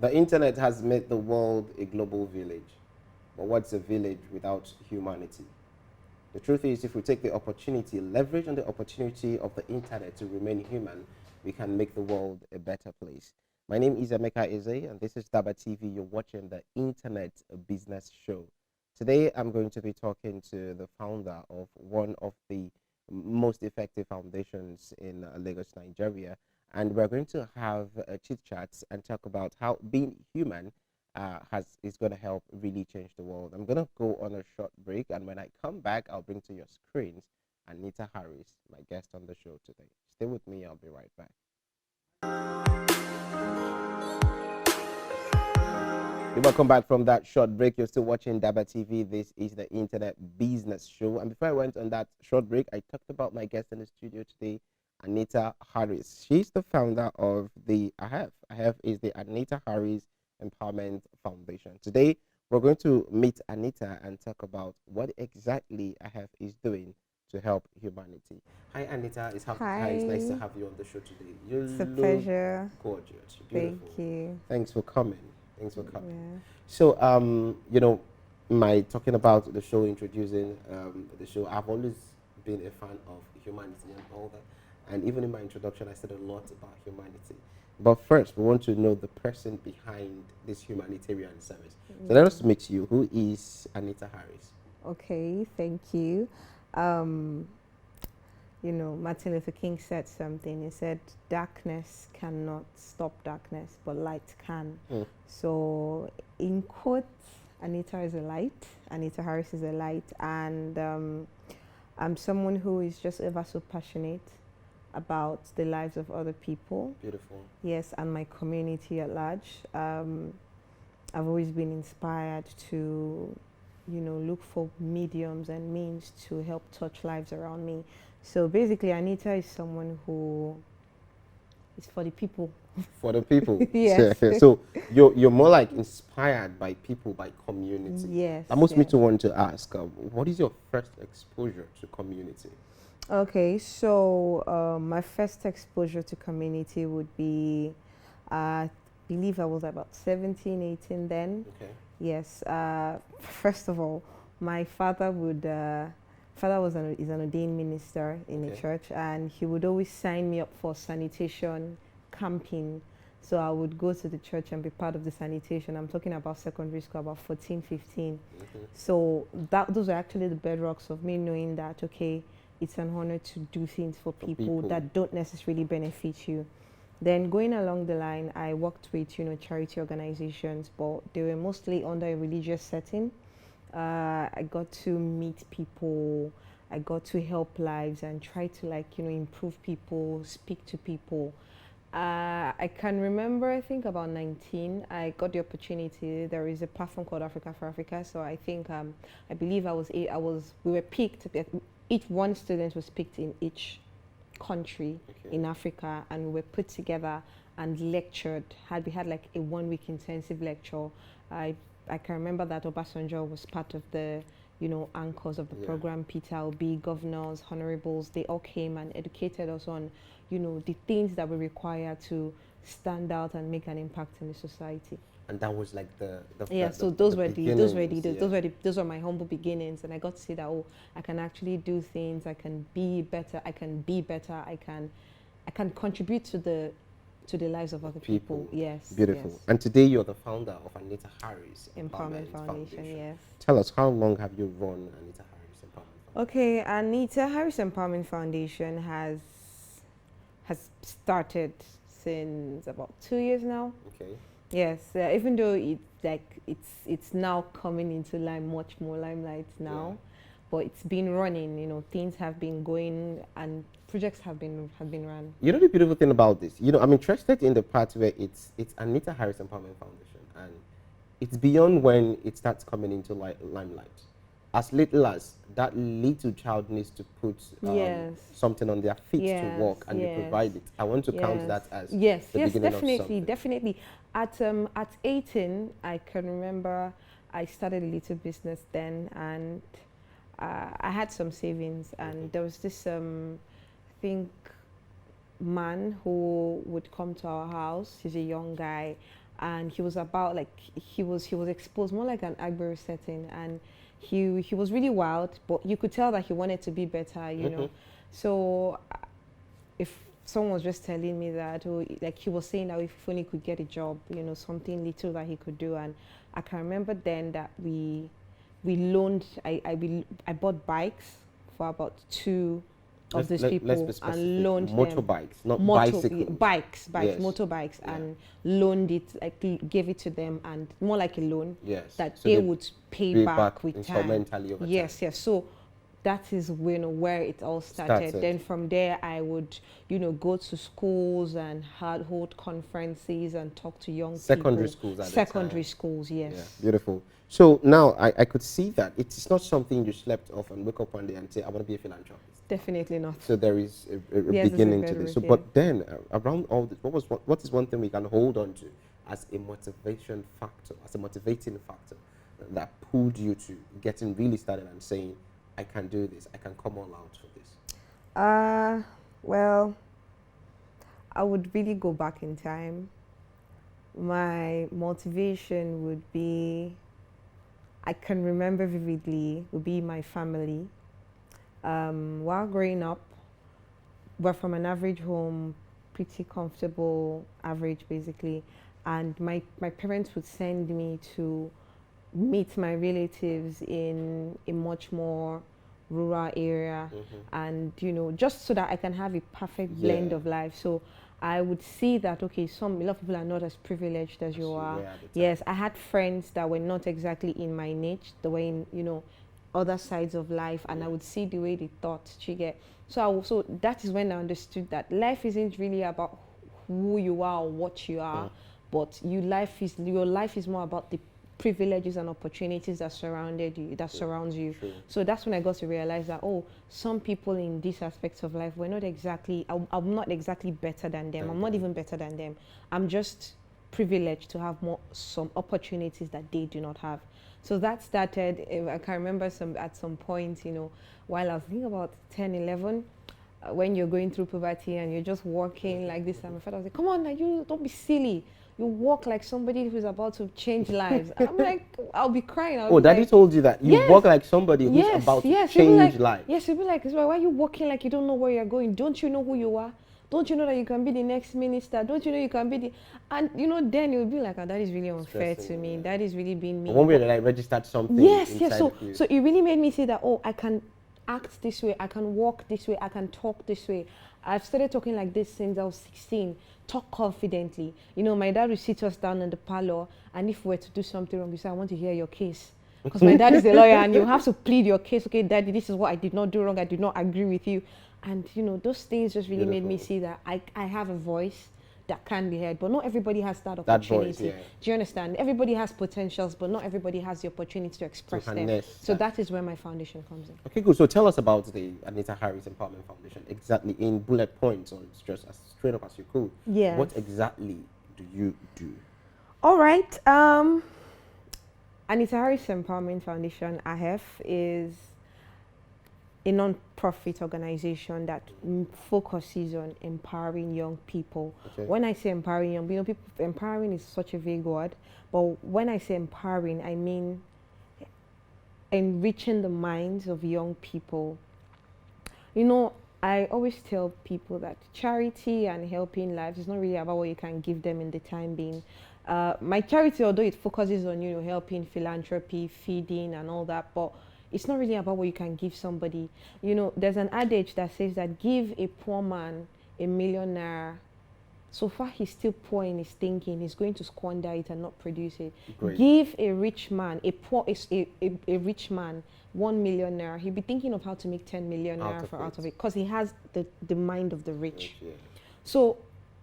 The internet has made the world a global village. But what's a village without humanity? The truth is, if we take the opportunity, leverage on the opportunity of the internet to remain human, we can make the world a better place. My name is Emeka Eze, and this is DABA TV. You're watching the Internet Business Show. Today, I'm going to be talking to the founder of one of the most effective foundations in Lagos, Nigeria, and we're going to have chit chats and talk about how being human is going to help really change the world. I'm going to go on a short break, and when I come back, I'll bring to your screens ANITA HARRIS, my guest on the show today. Stay with me, I'll be right back. Welcome back from that short break. You're still watching DABA TV. This is the Internet Business Show. And before I went on that short break, I talked about my guest in the studio today, ANITA HARRIS. She's the founder of the AHEF. AHEF is the ANITA HARRIS Empowerment Foundation. Today, we're going to meet ANITA and talk about what exactly AHEF is doing to help humanity. Hi, ANITA. Hi, it's nice to have you on the show today. It's a pleasure. Gorgeous. Beautiful. Thank you. Thanks for coming. Thanks for coming. Yeah. So, you know, my talking about the show, introducing the show, I've always been a fan of humanity and all that. And even in my introduction, I said a lot about humanity. But first, we want to know the person behind this humanitarian service. So let us meet you. Who is ANITA HARRIS? Okay, thank you. You know, Martin Luther King said something. He said, darkness cannot stop darkness, but light can. So in quotes, ANITA is a light. ANITA HARRIS is a light. And I'm someone who is just ever so passionate about the lives of other people. Beautiful. Yes, and my community at large. I've always been inspired to, you know, look for mediums and means to help touch lives around me. So basically, ANITA is someone who is for the people. For the people. Yes. So you're more like inspired by people, by community. Yes. That makes me to want to ask, what is your first exposure to community? Okay, so my first exposure to community would be, I believe I was about 17, 18 then. Okay. Yes. First of all, my father would, is an ordained minister in a church, and he would always sign me up for sanitation camping. So I would go to the church and be part of the sanitation. I'm talking about secondary school, about 14, 15. So those are actually the bedrocks of me knowing that, okay, it's an honor to do things for people that don't necessarily benefit you. Then going along the line, I worked with, you know, charity organizations, but they were mostly under a religious setting. I got to meet people, I got to help lives and try to, like, you know, improve people, speak to people. I can remember, I think about 19, I got the opportunity. There is a platform called Africa for Africa. So I think, I believe we were picked, each one student was picked in each country in Africa, and we were put together and lectured. We had like a 1 week intensive lecture. I can remember that Obasanjo was part of the, you know, anchors of the program. Peter Obi, governors, honorables, they all came and educated us on, you know, the things that we require to stand out and make an impact in the society. And that was like those were my humble beginnings, and I got to see that, oh, I can actually do things, I can be better, I can contribute to the lives of other people. Yes. Beautiful. Yes. And today you're the founder of ANITA HARRIS Empowerment Foundation. Yes. Tell us, how long have you run ANITA HARRIS Empowerment Foundation? Okay, ANITA HARRIS Empowerment Foundation has started since about 2 years now. Okay. Yes, even though it's now coming into much more limelight now, but it's been running. You know, things have been going and projects have been run. You know the beautiful thing about this, you know, I'm interested in the part where it's ANITA HARRIS Empowerment Foundation, and it's beyond when it starts coming into limelight. As little as that little child needs to put something on their feet to walk, and you provide it. I want to count that as the beginning of something. Definitely. At 18, I can remember I started a little business then, and I had some savings, and there was this I think man who would come to our house. He's a young guy, and he was about like he was exposed more like an Agberu setting, and he was really wild, but you could tell that he wanted to be better, you know. So if someone was just telling me that, or like he was saying that if only could get a job, you know, something little that he could do, and I can remember then that we loaned, I bought bikes for about two of these people and loaned motorbikes, not bicycles. Bikes, Yes. motorbikes, and loaned it, like gave it to them, and more like a loan. Yes. That So they would pay back with time. Instrumentally over Yes, time. yes. So that is where it all started. Then from there, I would, you know, go to schools and hold conferences and talk to young Secondary people. schools at Secondary the time. schools, yes. Yeah, beautiful. So now I could see that it's not something you slept off and wake up one day and say, I want to be a philanthropist. Definitely not. So there is a Yes, beginning to this. So, yeah. but then around all this, what is one thing we can hold on to as a motivation factor, as a motivating factor that pulled you to getting really started and saying, I can do this, I can come all out for this? Well, I would really go back in time. My motivation would be, I can remember vividly, would be my family. While growing up, we're from an average home, pretty comfortable, average basically, and my parents would send me to meet my relatives in a much more rural area, and you know, just so that I can have a perfect blend of life. So I would see that, okay, a lot of people are not as privileged as you are. Yes, I had friends that were not exactly in my niche, they were in, you know, other sides of life, and I would see the way they thought. So that is when I understood that life isn't really about who you are or what you are, but your life is more about the privileges and opportunities that surrounds you. So that's when I got to realize that, oh, some people in these aspects of life, I'm not exactly better than them. I'm not even better than them. I'm just privileged to have some opportunities that they do not have. So that started, I can remember at some point, you know, while I was thinking about 10, 11, when you're going through puberty and you're just walking like this, and my father was like, come on, you don't be silly. You walk like somebody who's about to change lives. I'm like, I'll be crying. Daddy told you that? You walk like somebody who's about to change lives. Yes, you'll be like, why are you walking like you don't know where you're going? Don't you know who you are? Don't you know that you can be the next minister? Don't you know you can be the... And, you know, then you'll be like, oh, that is really unfair to me. Yeah. That is really being mean. One way that I registered something. Yes. So it really made me say that, oh, I can act this way. I can walk this way. I can talk this way. I've started talking like this since I was 16. Talk confidently. You know, my dad would sit us down in the parlor, and if we were to do something wrong, we say, I want to hear your case. Because my dad is a lawyer, and you have to plead your case. Okay, Daddy, this is what I did not do wrong. I did not agree with you. And, you know, those things just really made me see that I have a voice that can be heard, but not everybody has that opportunity. That voice, Do you understand? Everybody has potentials, but not everybody has the opportunity to express them. So that is where my foundation comes in. Okay, good. So tell us about the ANITA HARRIS Empowerment Foundation, exactly in bullet points, or just as straight up as you could. Yes. What exactly do you do? All right. ANITA HARRIS Empowerment Foundation, AHEF, is a non-profit organization that focuses on empowering young people. Okay. When I say empowering young people, empowering is such a vague word, but when I say empowering, I mean enriching the minds of young people. You know, I always tell people that charity and helping lives is not really about what you can give them in the time being. My charity, although it focuses on, you know, helping, philanthropy, feeding and all that, but it's not really about what you can give somebody. You know, there's an adage that says that give a poor man $1 million. So far, he's still poor in his thinking. He's going to squander it and not produce it. Great. Give a rich man, a rich man, $1 million. He'll be thinking of how to make 10 million out of it, because he has the mind of the rich. Yeah. So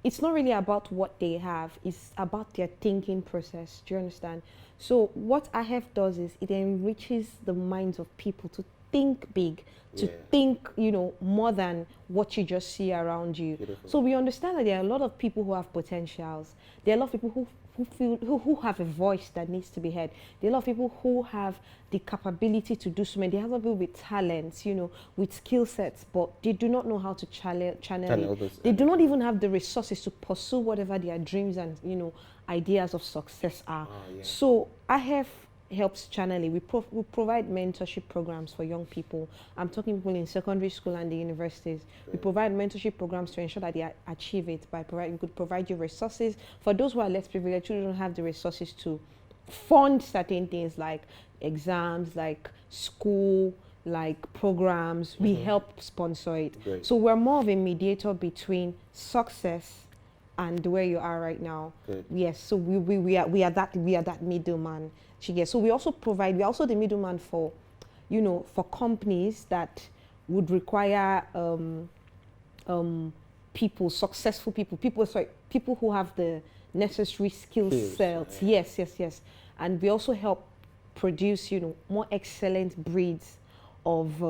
it's not really about what they have. It's about their thinking process. Do you understand? So what AHEF does is it enriches the minds of people to think big, to think, you know, more than what you just see around you. Beautiful. So we understand that there are a lot of people who have potentials. There are a lot of people who have a voice that needs to be heard. There are a lot of people who have the capability to do so many. There are other people with talents, you know, with skill sets, but they do not know how to channel it. They do not even have the resources to pursue whatever their dreams and, you know, ideas of success are. So AHEF helps channel it. We provide mentorship programs for young people. I'm talking people in secondary school and the universities. We provide mentorship programs to ensure that they achieve it by providing, we could provide you resources. For those who are less privileged, who don't have the resources to fund certain things like exams, like school, like programs, we help sponsor it. So we're more of a mediator between success and where you are right now. Yes, so we are that middleman. So we also provide, we're also the middleman for, you know, for companies that would require people, successful people, people who have the necessary skill sets. Yes. And we also help produce, you know, more excellent breeds of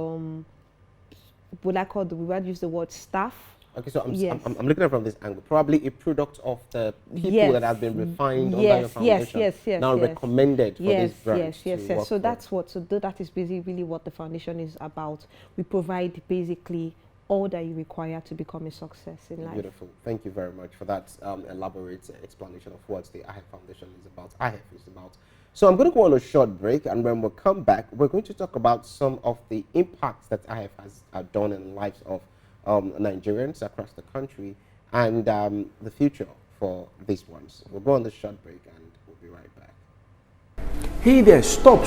what I call, we would use the word staff. Okay, so I'm looking at it from this angle. Probably a product of the people that have been refined under your foundation. Now recommended for this brand. Yes. So that's what. So that is basically really what the foundation is about. We provide basically all that you require to become a success in life. Beautiful. Thank you very much for that elaborate explanation of what the AHEF Foundation is about. AHEF is about. So I'm going to go on a short break, and when we come back, we're going to talk about some of the impacts that AHEF has done in the lives of Nigerians across the country, and the future for these ones. We'll go on this short break and we'll be right back. Hey there, stop.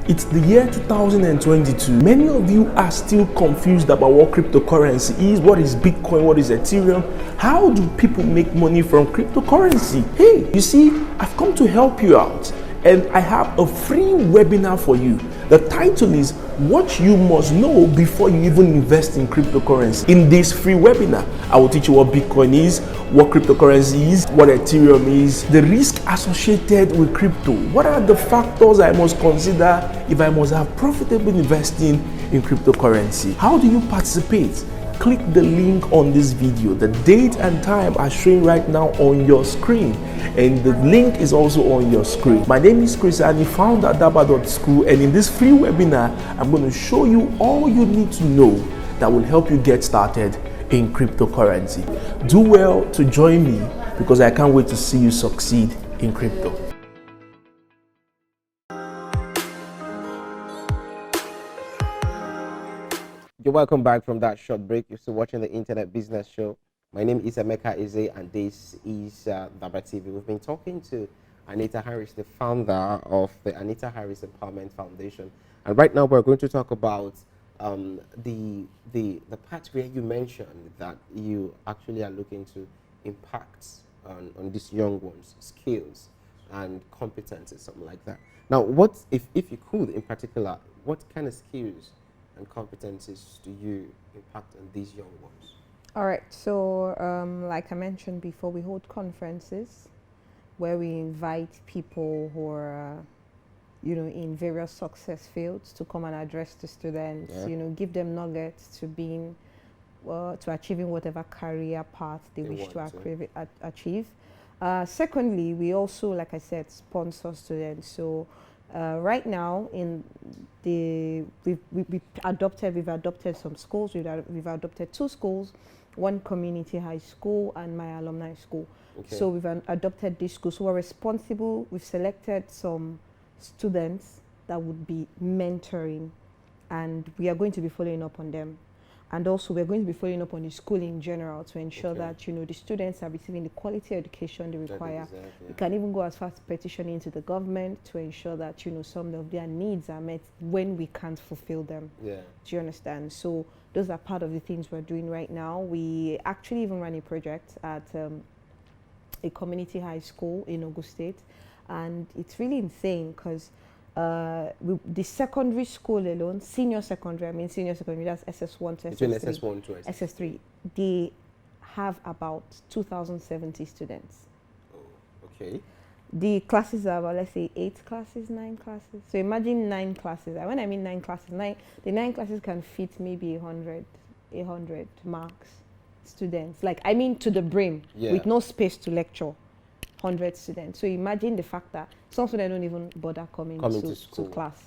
It's the year 2022. Many of you are still confused about what cryptocurrency is, what is Bitcoin, what is Ethereum. How do people make money from cryptocurrency? Hey, you see, I've come to help you out, and I have a free webinar for you. The title is What You Must Know Before You Even Invest in Cryptocurrency. In this free webinar, I will teach you what Bitcoin is, what cryptocurrency is, what Ethereum is, the risk associated with crypto. What are the factors I must consider if I must have profitable investing in cryptocurrency? How do you participate? Click the link on this video. The date and time are showing right now on your screen, and the link is also on your screen. My name is Chris Ani, founder at DABA.school, and in this free webinar, I'm going to show you all you need to know that will help you get started in cryptocurrency. Do well to join me, because I can't wait to see you succeed in crypto. You're welcome back from that short break. You're still watching the Internet Business Show. My name is Emeka Eze, and this is DABA TV. We've been talking to ANITA Harris, the founder of the ANITA Harris Empowerment Foundation. And right now we're going to talk about the part where you mentioned that you actually are looking to impact on these young ones, skills and competencies, something like that. Now, what, if you could in particular, what kind of skills and competencies do you impact on these young ones? All right, so like I mentioned before, we hold conferences where we invite people who are, you know, in various success fields to come and address the students, you know, give them nuggets to being, to achieving whatever career path they wish to achieve. Secondly, we also, like I said, sponsor students. So right now, we've adopted some schools. We've adopted 2 schools, one community high school and my alumni school. So we've adopted these schools. So we're responsible. We've selected some students that would be mentoring, and we are going to be following up on them. And also we're going to be following up on the school in general to ensure that, you know, the students are receiving the quality education they require. We can even go as far as petitioning to the government to ensure that, you know, some of their needs are met when we can't fulfill them. Do you understand? So those are part of the things we're doing right now. We actually even ran a project at a community high school in Ogun State, and it's really insane because the secondary school alone, senior secondary, that's SS1 to SS3. Between SS1 to SS3, they have about 2,070 students. Oh, okay. The classes are about, let's say, 8 classes, 9 classes. So imagine 9 classes. And when I mean 9 classes, the 9 classes can fit maybe 100 marks students. Like, I mean to the brim, with no space to lecture, 100 students. So imagine the fact that some students don't even bother coming to class.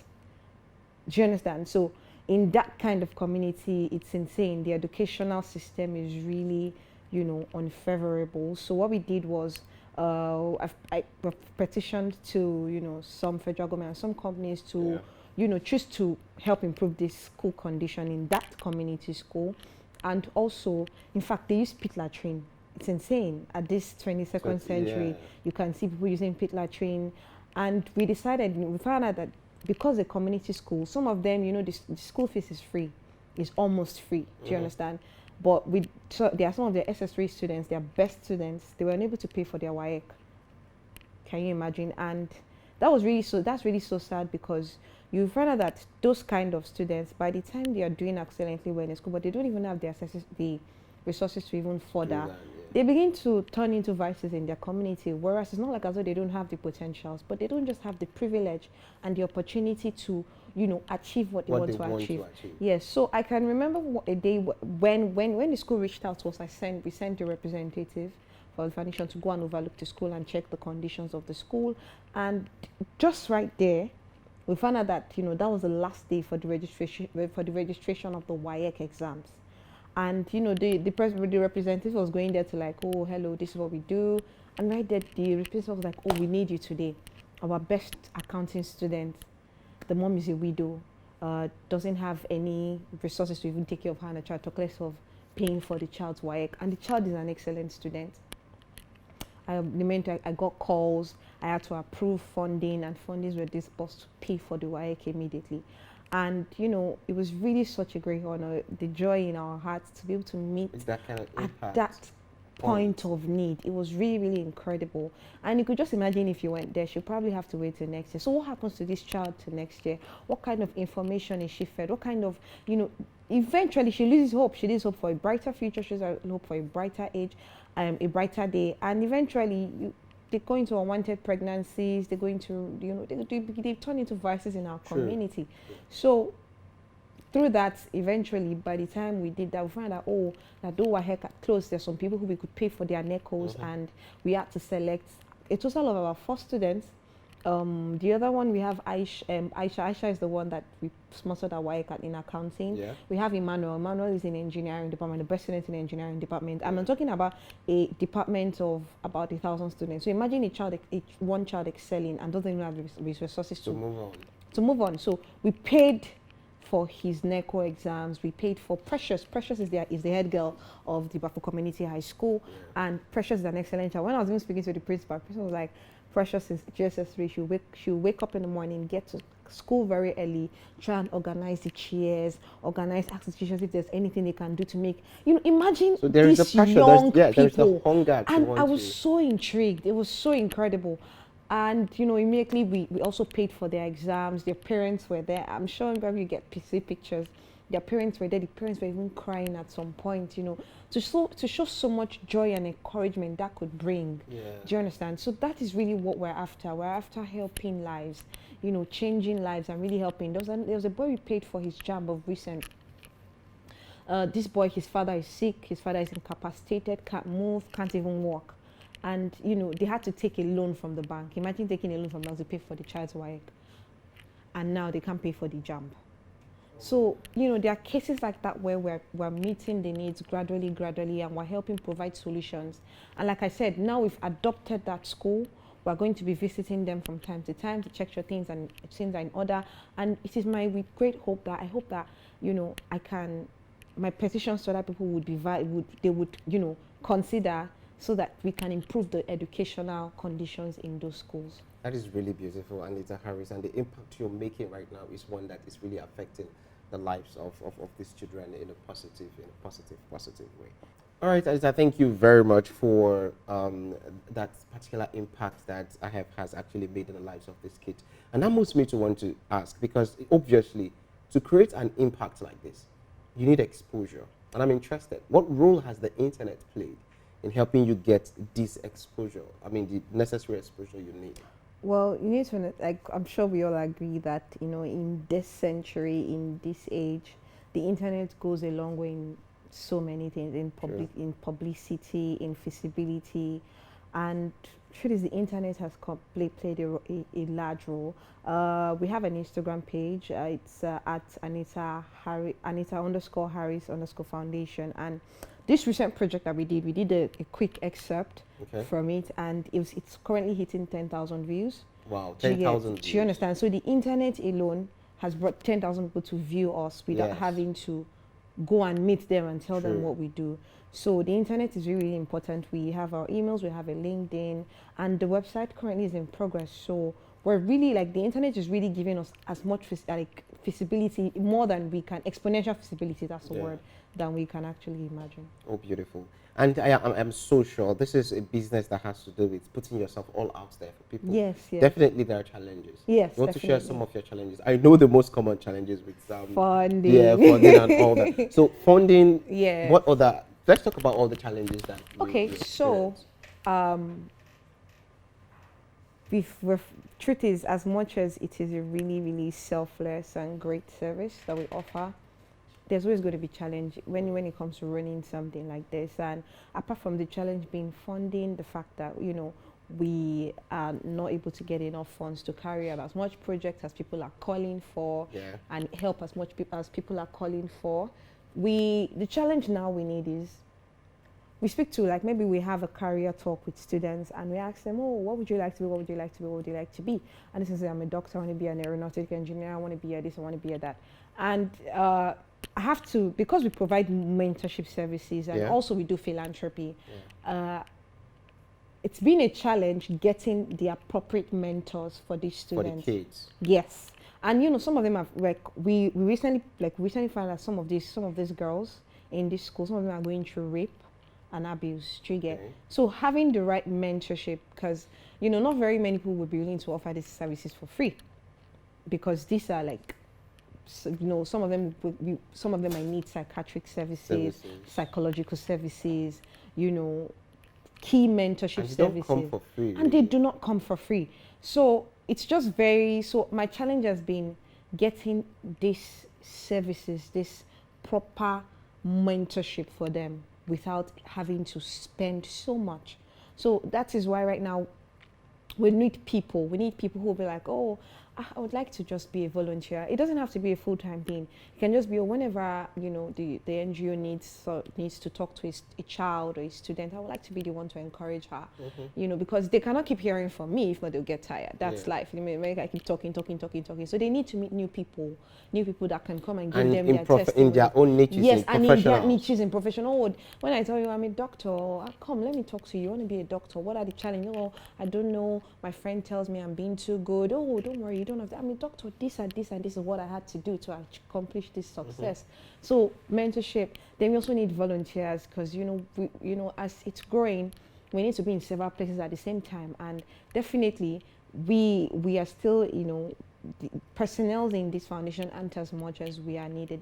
Do you understand? So in that kind of community, it's insane. The educational system is really, you know, unfavorable. So what we did was, I petitioned to, you know, some federal government and some companies to, you know, choose to help improve this school condition in that community school. And also, in fact, they use pit latrine. It's insane. At this 22nd century, you can see people using pit latrine. And we found out that because the community school, some of them, you know, the school fees is free. It's almost free. Do you understand? But there are some of the SS3 students, their best students, they were unable to pay for their WAEC. Can you imagine? And that's really so sad, because you find out that those kind of students, by the time they are doing excellently well in school, but they don't even have the resources to even further, they begin to turn into vices in their community. Whereas it's not like as though they don't have the potentials, but they don't just have the privilege and the opportunity to, you know, achieve what they want to achieve. Yes. So I can remember a day when the school reached out to us. We sent a representative for the foundation to go and overlook the school and check the conditions of the school. And just right there, we found out that, you know, that was the last day for the registration of the WAEC exams. And, you know, the representative was going there to like, oh, hello, this is what we do. And right there, the representative was like, oh, we need you today. Our best accounting student, the mom is a widow, doesn't have any resources to even take care of her and the child, talk less of paying for the child's WAEC. And the child is an excellent student. I got calls, I had to approve funding, and fundings were disbursed to pay for the WAEC immediately. And, you know, it was really such a great honor, the joy in our hearts to be able to meet that kind of at that point of need. It was really, really incredible. And you could just imagine if you went there, she'll probably have to wait till next year. So what happens to this child till next year? What kind of information is she fed? What kind of, you know, eventually she loses hope. She loses hope for a brighter future. She loses hope for a brighter age, a brighter day. And eventually, they go into unwanted pregnancies. They're going to, you know, they turn into vices in our community. So through that, eventually, by the time we did that, we found out, oh, that though our haircut closed, there's some people who we could pay for their NECOs, and we had to select a total of about 4 students. The other one, we have Aisha. Aisha is the one that we sponsored our WAEC in accounting. We have Emmanuel. Emmanuel is in engineering department, the best student in engineering department. I'm talking about a department of about 1,000 students. So imagine one child excelling and doesn't even have the resources to move on. So we paid for his NECO exams. We paid for Precious. Precious is the head girl of the Bafo Community High School, and Precious is an excellent child. When I was even speaking to the principal was like, Precious is GSS3. She'll wake up in the morning, get to school very early, try and organize the chairs, ask the teachers if there's anything they can do to make, you know, imagine so there is these young people. There's the hunger and I was so intrigued. It was so incredible. And, you know, immediately we also paid for their exams. Their parents were there. I'm sure probably you get pictures. Their parents were there. The parents were even crying at some point, you know, to show so much joy and encouragement that could bring. Do you understand? So that is really what we're after. We're after helping lives, you know, changing lives and really helping. There was a boy we paid for his JAMB of recent. This boy, his father is sick. His father is incapacitated, can't move, can't even walk. And, you know, they had to take a loan from the bank. Imagine taking a loan from the bank to pay for the child's WAEC. And now they can't pay for the JAMB. So, you know, there are cases like that where we're meeting the needs gradually, and we're helping provide solutions. And like I said, now we've adopted that school. We're going to be visiting them from time to time to check your things and things are in order. And it is with great hope that I hope that, you know, my petitions to other people would you know, consider, so that we can improve the educational conditions in those schools. That is really beautiful, ANITA Harris, and the impact you're making right now is one that is really affecting the lives of these children in a positive way. All right, ANITA, thank you very much for that particular impact that AHEF has actually made in the lives of these kids. And that moves me to want to ask, because obviously, to create an impact like this, you need exposure. And I'm interested, what role has the internet played in helping you get this exposure? I mean, the necessary exposure you need. Well, you need to, like, I'm sure we all agree that, you know, in this century, in this age, the internet goes a long way in so many things, in publicity, in feasibility, and truth is the internet has played a large role. We have an Instagram page. It's at ANITA _Harris _Foundation, and this recent project that we did a quick excerpt from it, and it's currently hitting 10,000 views. Wow, 10,000 views. Do you understand? So the internet alone has brought 10,000 people to view us without having to go and meet them and tell them what we do. So the internet is really important. We have our emails, we have a LinkedIn, and the website currently is in progress. So we're really, like, the internet is really giving us as much feasibility, more than we can, exponential feasibility, that's the word, than we can actually imagine. Oh, beautiful. And I'm so sure this is a business that has to do with putting yourself all out there for people. Yes, yes. Definitely there are challenges. Yes, you want to share some of your challenges? I know the most common challenges with funding. Yeah, funding and all that. So funding, yeah. What other, let's talk about all the challenges that truth is, as much as it is a really, really selfless and great service that we offer, there's always going to be challenge when it comes to running something like this. And apart from the challenge being funding, the fact that, you know, we are not able to get enough funds to carry out as much projects as people are calling for, and help as much as people are calling for. The challenge now we need is, we speak to, like, maybe we have a career talk with students and we ask them, oh, what would you like to be, what would you like to be, what would you like to be? And they say, I'm a doctor, I want to be an aeronautic engineer, I want to be a this, I want to be a that. And I have to, because we provide mentorship services and also we do philanthropy, it's been a challenge getting the appropriate mentors for these students. For the kids. Yes. And, you know, some of them have, like, we recently found out some of these girls in this school, some of them are going through rape and abuse. So having the right mentorship, because, you know, not very many people would be willing to offer these services for free, because these are, like, you know, some of them might need psychiatric services, psychological services, you know, key mentorship services. Don't come for free. And they do not come for free. So it's just so my challenge has been getting these services, this proper mentorship for them without having to spend so much. So that is why right now we need people. We need people who will be like, oh, I would like to just be a volunteer. It doesn't have to be a full-time thing. It can just be whenever, you know, the NGO needs to talk to a child or a student, I would like to be the one to encourage her, you know, because they cannot keep hearing from me if not they'll get tired. That's life. In America, I keep talking. So they need to meet new people that can come and give them their testimony. In their own niches. Yes, and in their niches in professional. When I tell you I'm a doctor, come, let me talk to you. You want to be a doctor? What are the challenges? Oh, I don't know. My friend tells me I'm being too good. Oh, don't worry. You don't have to. I'm a doctor. This and this and this is what I had to do to accomplish this success. So mentorship. Then we also need volunteers, because, you know, as it's growing, we need to be in several places at the same time. And definitely, we are still, you know, the personnel in this foundation aren't as much as we are needed.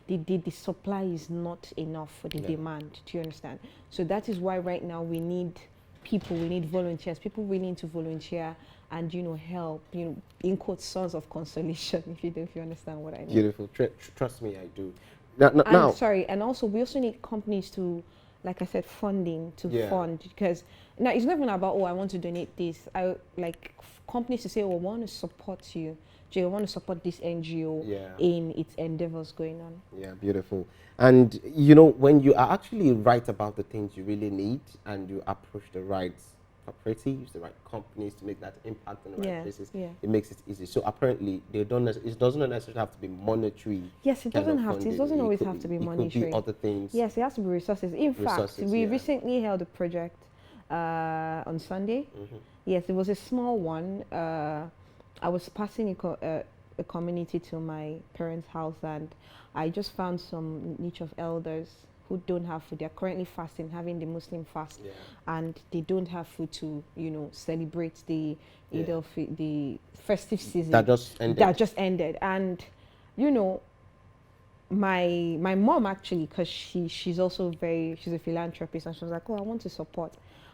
The supply is not enough for the demand. Do you understand? So that is why right now we need people. We need volunteers. People willing to volunteer and, you know, help, you know, in quotes, sons of consolation, if you understand what I mean. Beautiful. Trust me, I do. And also we also need companies to, like I said, funding to fund, because now it's not even about, oh, I want to donate this. I like companies to say, oh, I want to support you. I want to support this NGO in its endeavors going on. Yeah, beautiful. And, you know, when you are actually right about the things you really need and you approach the right cooperatives, the right companies to make that impact in the right places, it makes it easy. So apparently, it doesn't necessarily have to be monetary. Yes, it doesn't have to. It doesn't always have to be monetary. It could be other things. Yes, it has to be resources. In fact, we recently held a project on Sunday. Yes, it was a small one. I was passing a community to my parents' house, and I just found some niche of elders who don't have food. They're currently fasting, having the Muslim fast, and they don't have food to, you know, celebrate the the festive season that just ended. And, you know, my mom actually, because she's also she's a philanthropist, and she was like, oh, I want to support.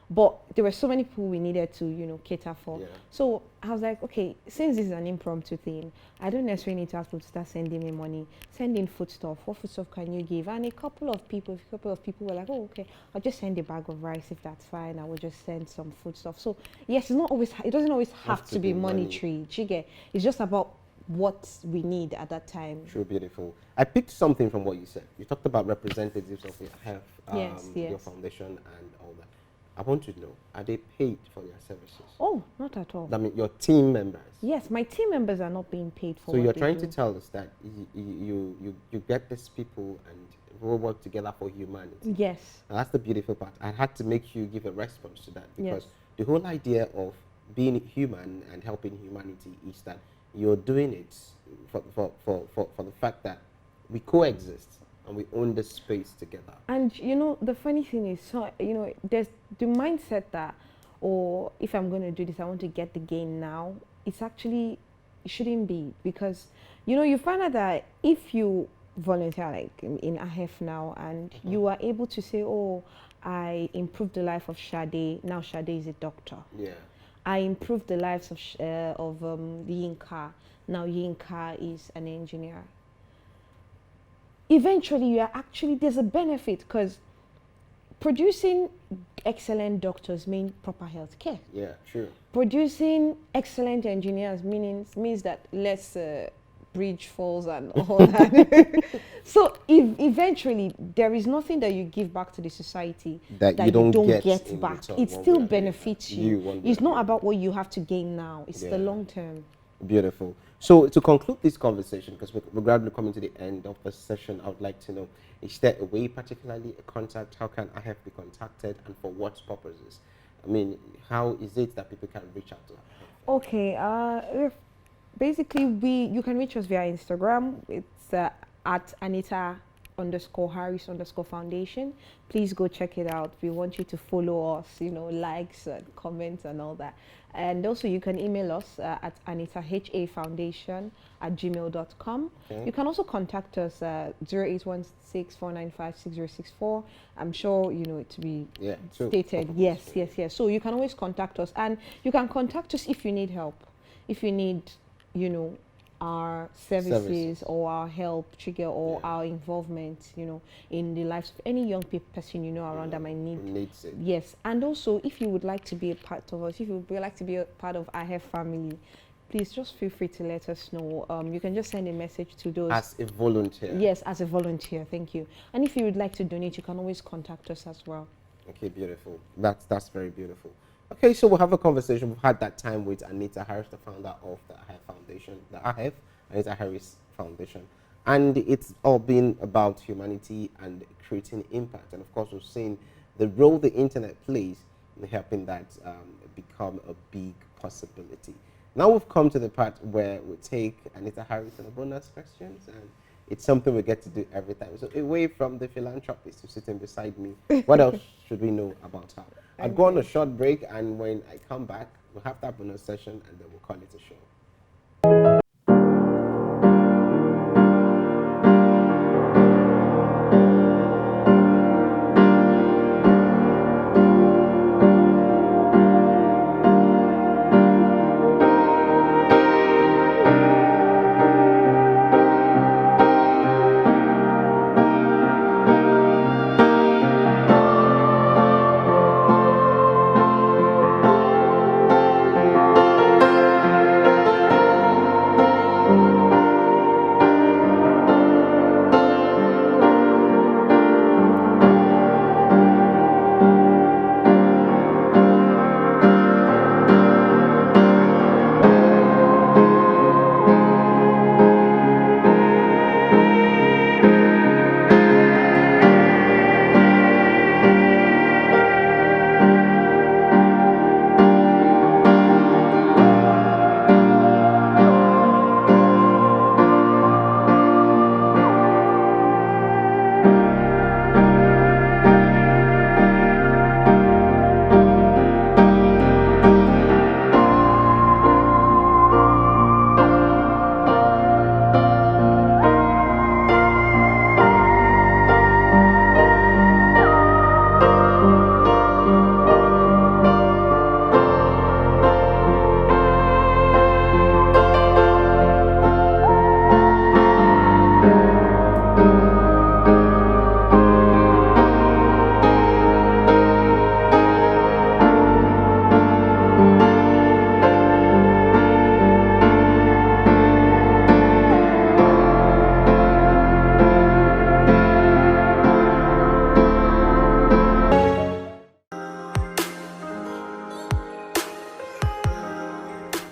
But there were so many people we needed to, cater for. Yeah. So I was like, okay, since this is an impromptu thing, I don't necessarily need to have people to start sending me money. Send in foodstuff. What foodstuff can you give? And a couple of people were like, oh, okay, I'll just send a bag of rice if that's fine. I will just send some foodstuff. So yes, it doesn't always have to be monetary. It's just about what we need at that time. True, beautiful. I picked something from what you said. You talked about representatives of AHEF, your foundation and all that. I want to know, are they paid for their services? Oh, not at all. I mean, your team members? Yes, my team members are not being paid for So what you're they trying do. to tell us that you get these people and we work together for humanity. Yes. And that's the beautiful part. I had to make you give a response to that because Yes. the whole idea of being human and helping humanity is that you're doing it for the fact that we coexist and we own this space together. And the funny thing is, so there's the mindset that, or if I'm going to do this, I want to get the gain now. It shouldn't be, because you find out that if you volunteer like in AHEF now, and you are able to say, oh, I improved the life of Shade. Now Shade is a doctor. Yeah. I improved the lives of Yinka. Now Yinka is an engineer. Eventually, there's a benefit, because producing excellent doctors means proper health care. Yeah, true. Producing excellent engineers means that less bridge falls and all that. So eventually, there is nothing that you give back to the society that you don't get back. It still benefits you. It's not about what you have to gain now. It's the long term. Beautiful. So to conclude this conversation, because we're gradually coming to the end of the session, I would like to know, is there a way, particularly a contact, how can AHEF be contacted and for what purposes? I mean, how is it that people can reach out to AHEF? Okay, basically you can reach us via Instagram. It's at ANITA_Harris _Foundation. Please go check it out. We want you to follow us, likes and comments and all that. And also you can email us at anitahafoundation@gmail.com. Okay. You can also contact us 0816-495-6064. I'm sure it to be stated. Yes. So you can always contact us, and you can contact us if you need help, if you need our services or our help, or our involvement, in the lives of any young person around that might needs it. Yes, and also if you would like to be a part of us, if you would like to be a part of AHEF family, please just feel free to let us know. You can just send a message to those. As a volunteer. Yes, as a volunteer. Thank you. And if you would like to donate, you can always contact us as well. Okay, beautiful. That's very beautiful. Okay, so we'll have a conversation. We've had that time with ANITA Harris, the founder of the AHEF Foundation, the AHEF, ANITA Harris Foundation. And it's all been about humanity and creating impact. And of course, we've seen the role the internet plays in helping that become a big possibility. Now we've come to the part where we take ANITA Harris and the bonus questions, and it's something we get to do every time. So away from the philanthropist who's sitting beside me, what else should we know about her? I'll go on a short break, and when I come back, we'll have that bonus session, and then we'll call it a show.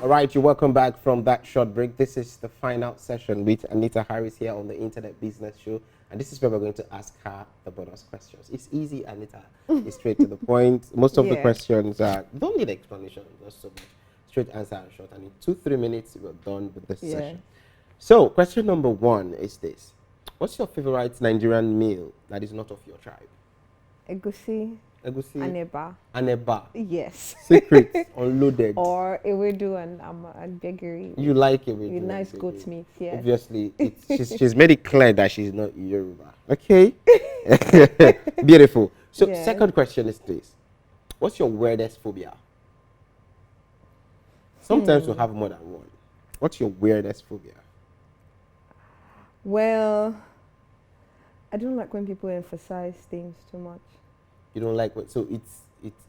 All right, you're welcome back from that short break. This is the final session with ANITA Harris here on the Internet Business Show. And this is where we're going to ask her the bonus questions. It's easy, ANITA. It's straight to the point. Most of the questions don't need explanation, just so much. Straight answer and short. And in 2-3 minutes, we're done with this session. So, question number 1 is this. What's your favorite Nigerian meal that is not of your tribe? Egusi. Egusi. Aneba. Aneba. Yes. Secret, unloaded. Or ewedu and begari. You like ewedu? With nice goat meat, yes. Obviously, she's made it clear that she's not Yoruba. Okay. Beautiful. So, second question is this. What's your weirdest phobia? Sometimes we have more than one. What's your weirdest phobia? Well, I don't like when people emphasize things too much. You don't like what? So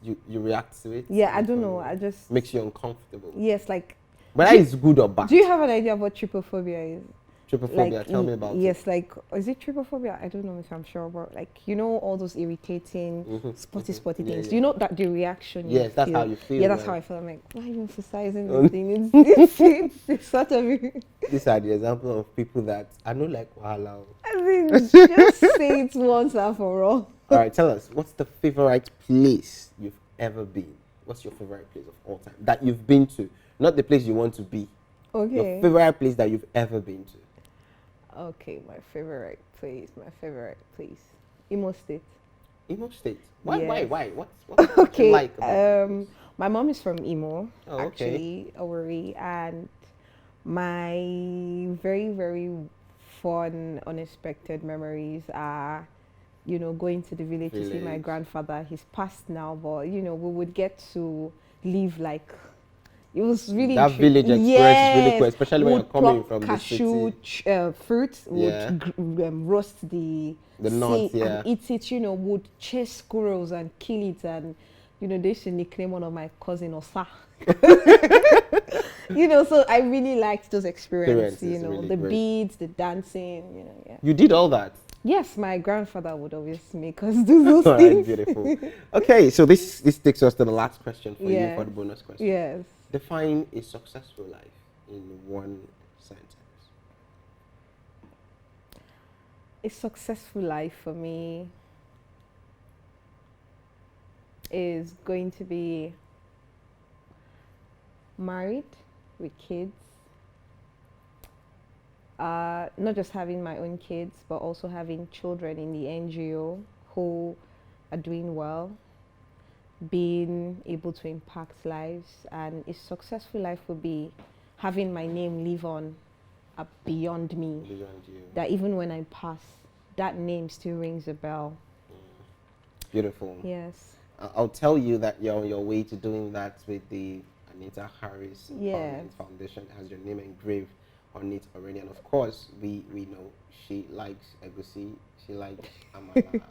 you react to it? Yeah, I don't know. I just makes you uncomfortable. Yes, like. But that is good or bad? Do you have an idea of what trypophobia is? Trypophobia, like, tell me about it. Yes, like, is it trypophobia? I don't know if I'm sure, but like, you know, all those irritating, spotty things. Do you know that the reaction? Yes, that's how you feel. Yeah, that's how I feel. I'm like, why are you emphasizing this thing? It's sort of. These are the example of people that I know like wahala. I mean, just say it once and for all. All right, tell us, what's the favorite place you've ever been? What's your favorite place of all time that you've been to? Not the place you want to be. Okay. Your favorite place that you've ever been to. Okay, my favorite place. Imo State. Imo State? Why? Yes. Why? What's okay. Like about my mom is from Imo, actually, Owerri, and my very, very fun, unexpected memories are, you know, going to the village to see my grandfather. He's passed now, but you know, we would get to live like. It was really that village experience is really cool, especially when you're coming from the city. Fruit, would roast the nuts, and eat it. You know, would chase squirrels and kill it, and you know, they used to nickname one of my cousin Osa. You know, so I really liked those experiences. You know, really the beads, the dancing. You know, yeah. You did all that. Yes, my grandfather would always make us do those things. Right, beautiful. Okay, so this takes us to the last question for you for the bonus question. Yes. Define a successful life in one sentence. A successful life for me is going to be married with kids. Not just having my own kids, but also having children in the NGO who are doing well, being able to impact lives. And a successful life would be having my name live on beyond me. Beyond you. That even when I pass, that name still rings a bell. Beautiful. Yes. I'll tell you that you're on your way to doing that with the ANITA Harris Empowerment Foundation. It has your name engraved on it already, and of course we know she likes egusi, she likes amala and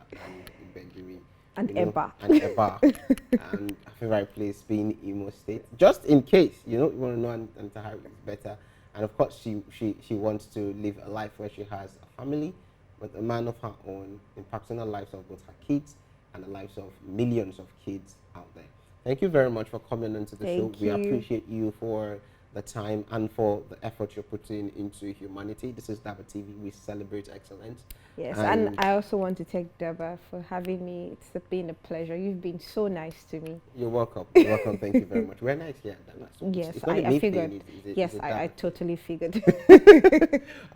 begiri and eba and her favorite place being Imo State, just in case you want to know ANITA Harris better. And of course she wants to live a life where she has a family with a man of her own, impacting the lives of both her kids and the lives of millions of kids out there. Thank you very much for coming into the show. We appreciate you for the time and for the effort you're putting into humanity. This is DABA TV. We celebrate excellence. Yes, and I also want to thank DABA for having me. It's been a pleasure. You've been so nice to me. You're welcome. You're welcome. Thank you very much. We're nice here. So yes, I figured. Yes, I totally figured.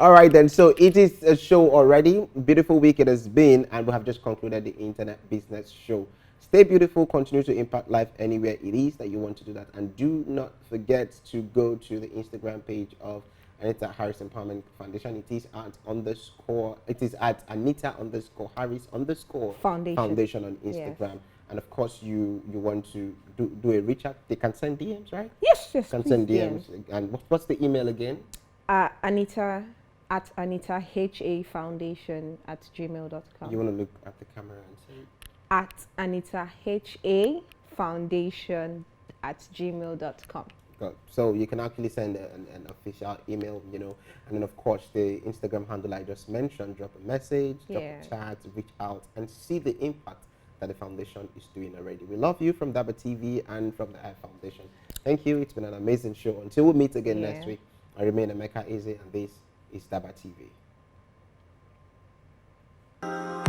All right, then. So it is a show already. Beautiful week it has been, and we have just concluded the Internet Business Show. Stay beautiful, continue to impact life anywhere it is that you want to do that. And do not forget to go to the Instagram page of ANITA Harris Empowerment Foundation. It is at ANITA_Harris_Foundation on Instagram. Yes. And of course, you want to do a reach out. They can send DMs, right? Yes, can send DMs. And what's the email again? Anita at ANITAHAFoundation@gmail.com. You want to look at the camera and say it? At ANITAHAFoundation@gmail.com. So you can actually send an official email, and then of course the Instagram handle I just mentioned, drop a message, drop a chat, reach out and see the impact that the foundation is doing already. We love you from DABA TV and from the AHEF Foundation. Thank you. It's been an amazing show. Until we meet again next week, I remain Emeka Eze, and this is DABA TV.